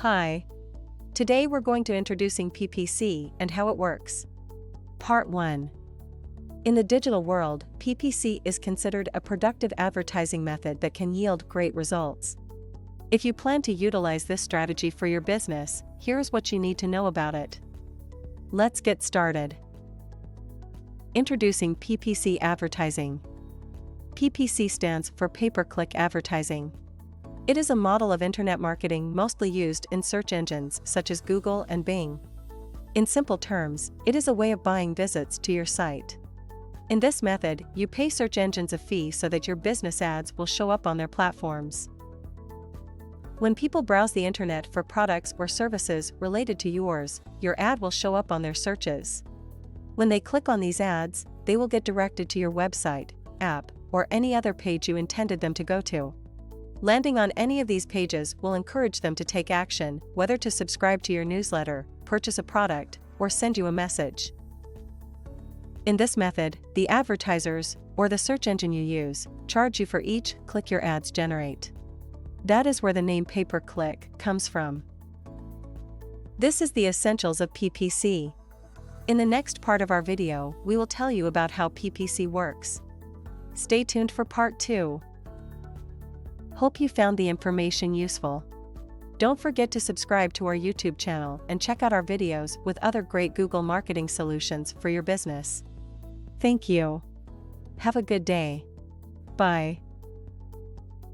Hi. Today we're going to introducing PPC and how it works. Part 1. In the digital world, PPC is considered a productive advertising method that can yield great results. If you plan to utilize this strategy for your business, here's what you need to know about it. Let's get started. Introducing PPC Advertising. PPC stands for pay-per-click advertising. It is a model of internet marketing mostly used in search engines such as Google and Bing. In simple terms, it is a way of buying visits to your site. In this method, you pay search engines a fee so that your business ads will show up on their platforms. When people browse the internet for products or services related to yours, your ad will show up on their searches. When they click on these ads, they will get directed to your website, app, or any other page you intended them to go to. Landing on any of these pages will encourage them to take action, whether to subscribe to your newsletter, purchase a product, or send you a message. In this method, the advertisers, or the search engine you use, charge you for each click your ads generate. That is where the name pay-per-click comes from. This is the essentials of PPC. In the next part of our video, we will tell you about how PPC works. Stay tuned for part 2. Hope you found the information useful. Don't forget to subscribe to our YouTube channel and check out our videos with other great Google marketing solutions for your business. Thank you. Have a good day. Bye.